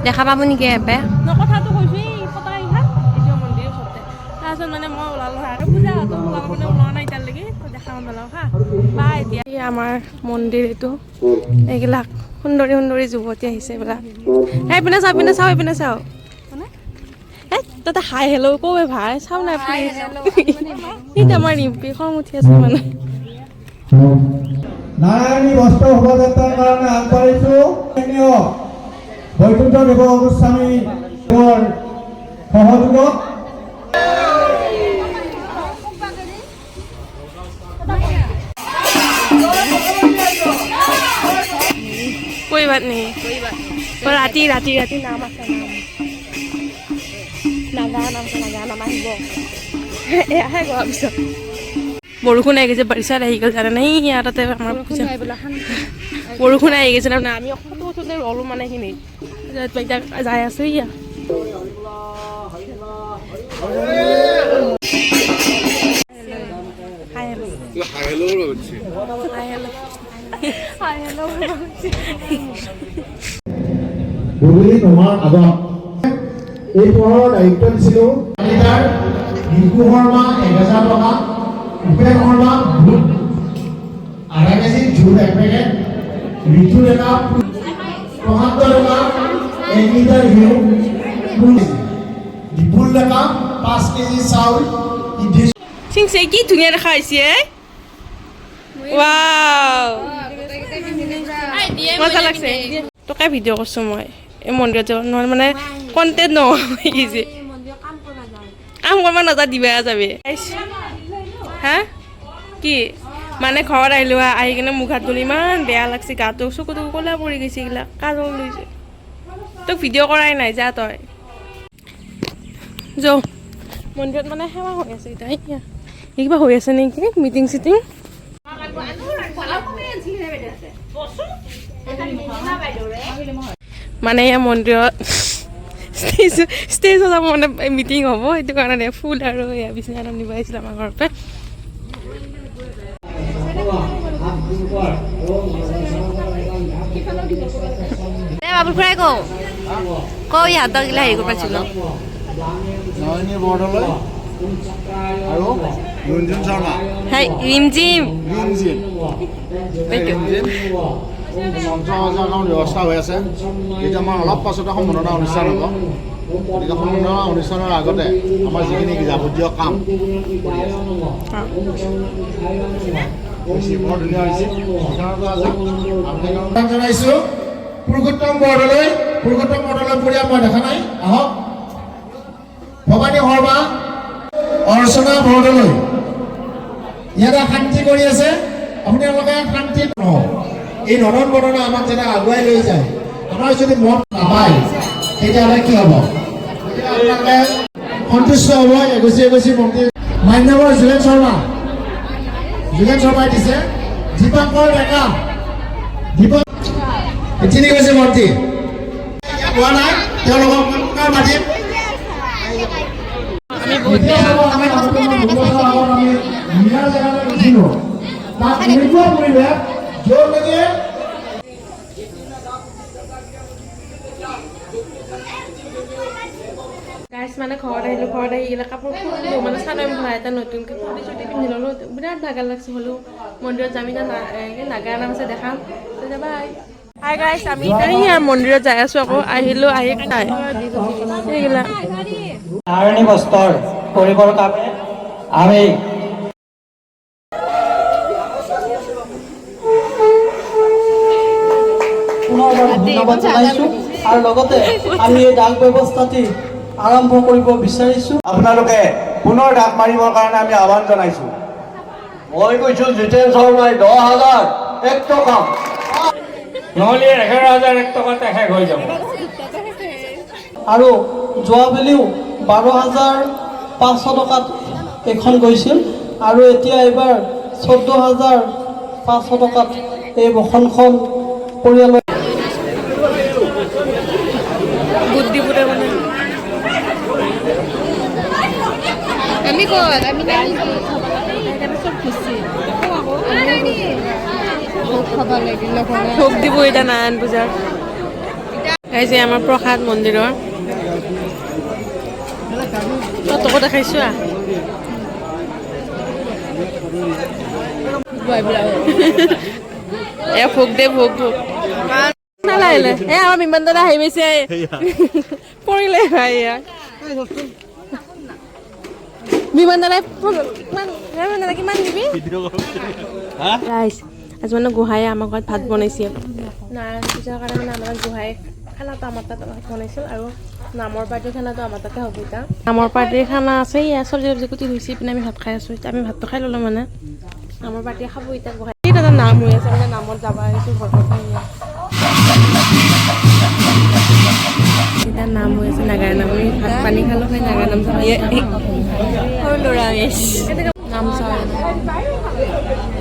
দেখা পাব নেকি এবাৰ কথাটো কৈছোঁ এই ফটা ইহা এতিয়া মন্দিৰৰ ওচৰতে তাৰপিছত মানে মই ওলালোঁ হা পূজা হাতত ওলাব মানে ওলোৱা নাই এতিয়ালৈকে দেখা মেলাও হা বা এতিয়া আমাৰ মন্দিৰ এইটো এইবিলাক সুন্দৰী সুন্দৰী যুৱতী আহিছে এইবিলাক এইপিনে চাওঁ এইপিনে চাওঁ এইপিনে চাওঁ মানে এই তাতে হাই হেল্ল' কওঁ ভাই চাওঁ নাই সেইটো আমাৰ ৰিম্পী খং উঠি আছে মানে নাৰায়ণী বস্ত্ৰ শোভাযাত্ৰাৰ কাৰণে আগবাঢ়িছোঁ বৈকুণ্ঠ দেৱ গোস্বামী সহযোগত कोई बात नहीं पर राति राति राति नाम আছে নাম আহিব এয়াহে গোৱাৰ পিছত বৰষুণ আহি গৈছে বাৰিষাত আহি গ'ল জানে নাই ইয়াৰ তাতে আমাৰ বৰষুণ আহি গৈছে তাৰমানে আমি অকণমান ওচৰতে ৰ'লো মানে এইখিনি এতিয়া যাই আছো ইয়া গধূলি তোমাৰ আগত এই পঢ়াৰ দায়িত্ব দিছিলোঁ ৰিংকু শৰ্মা 1000 টকা উপেন শৰ্মা বুট আধা কেজি ঝুল 1 পেকেট ঋতু ডেকা প্ৰশান্ত ডেকা 1 লিটাৰ ঘিউ বিপুল ডেকা 5 কেজি চাউল সিংছে কি ধুনীয়া দেখা হৈছে ৱাও মজা লাগছে তোকে ভিডিঅ' কৰিছোঁ মই এই মন্দিৰত যাব নহয় মানে কণ্টেণ্ট নহয় যে কাম কৰিব নাযায় দিবা যাবি হা কি মানে ঘৰত আহিলোঁ আহি কিনে মুখ হাত ধুলি ইমান বেয়া লাগছে গাটো চকুটো ক'লা পৰি গৈছে এইবিলাক কাজল লৈছে তোক ভিডিঅ' কৰাই নাই যা তই যাওঁ মন্দিৰত মানে সেৱা হৈ আছে এতিয়া কিবা হৈ আছে নেকি মিটিং চিটিং মানে ইয়াৰ মন্দিৰত ষ্টেজত মানে মিটিং হ'ব সেইটো কাৰণে ফুল আৰু এয়া বিচনা নিব আহিছিল আমাৰ ঘৰৰ পৰা বাবুল খুৰাই কওঁ ইহঁতক গিলা হেৰি কৰিব পাইছিলোঁ নয়নী বৰদলৈ আৰু ৰুঞ্জুন শৰ্মা ৰিমজিম মঞ্চ সজাগৰ ব্যৱস্থা হৈ আছে এতিয়া আমাৰ অলপ পাছতে সম্বৰ্ধনা অনুষ্ঠান হ'ব গতিকে সম্বৰ্ধনা অনুষ্ঠানৰ আগতে আমাৰ যিখিনি যাৱতীয় কাম কৰি আছে বৰ ধুনীয়া হৈছে জনাইছোঁ পুৰুষোত্তম বৰদলৈ পৰিয়াল মই দেখা নাই আহক ভৱানী শৰ্মা অৰ্চনা বৰদলৈ ইয়াতে শান্তি কৰি আছে আপোনালোকে শান্তি নহওক এই নদন বদনা আমাক যেতিয়া আগুৱাই লৈ যায় আমাৰ যদি মত নাপায় তেতিয়াহ'লে কি হ'ব আপোনালোকে সন্তুষ্ট হ'ব এগচি মন্দিৰ মান্যবৰ যোগেন শৰ্মাই দিছে দীপকৰ ডেকা তিনি গৈছে মন্ত্ৰী হোৱা নাই তেওঁলোকক মাতিম মানে ঘৰত আহিলোঁ ঘৰত আহি এইবিলাক কাপোৰ ফুৰিলোঁ মানে চাদৰ মেখেলা এটা নতুনকৈ ফুৰি চুটি পিন্ধি ল'লোঁ বিৰাট ভাগৰ লাগছে হ'লেও মন্দিৰত যাম এতিয়া নাগাৰা নাম আছে দেখাম তেতিয়া বাই হাই গাইছ আমি এতিয়া মন্দিৰত যাই আছোঁ আকৌ আহিলোঁ আহি খাই সেইবিলাক নাৰায়ণী বস্ত্ৰৰ কৰিবৰ কাৰণে আমি ধন্যবাদ জনাইছোঁ আৰু লগতে আমি এই ডাক ব্যৱস্থাটি আৰম্ভ কৰিব বিচাৰিছোঁ আপোনালোকে পুনৰ ডাক মাৰিবৰ কাৰণে আমি আহ্বান জনাইছোঁ মই কৈছোঁ জিতেন শৰ্মাই 10,000 1 টকা নহ'লে 11,000 1 টকাতে শেষ হৈ যাব আৰু যোৱাবেলিও 12,500 টকাত এখন গৈছিল আৰু এতিয়া এইবাৰ 14,500 টকাত এই বসনখন পৰিয়ালৰ বুদ্ধিপুৰে মানে আমি ক'ত আমি চব খুচি খাব লাগিলে ভোগ দিব এতিয়া নাৰায়ণ পূজাৰ এই যে আমাৰ প্ৰসাদ মন্দিৰৰ ততকো দেখাইছো এ ভোগ দে ভোগ ভোগ নালাহিলে এ আমাৰ বিমান দাদা আহি পাইছে পৰিলে ভাই বিমান দাদাই কিমান দিবি ৰাইজ আজি মানে গোহাঁয়ে আমাৰ ঘৰত ভাত বনাইছিল নাৰায়ণ পূজাৰ কাৰণে মানে আমাৰ গোহাঁয়ে খানাটো আমাৰ তাত বনাইছিল আৰু নামৰ পাৰ্টিৰ খানাটো আমাৰ তাতে হ'ব এতিয়া নামৰ পাৰ্টিৰ খানা আছে ইয়াৰ চব্জি চব্জি কুটি ধুইছি পিনে আমি ভাত খাই আছোঁ এতিয়া আমি ভাতটো খাই ল'লোঁ মানে নামৰ পাৰ্টিয়ে খাব এতিয়া গোহাঁই দাদা নাম হৈ আছে মানে নামত যাব আহিছোঁ বৰপেটা এতিয়া নাম হৈ আছে নাগাৰা নাম আমি ভাত পানী খালোঁ খাই নাগাৰা নাম চাব সৰু ল'ৰা নাম চাওঁ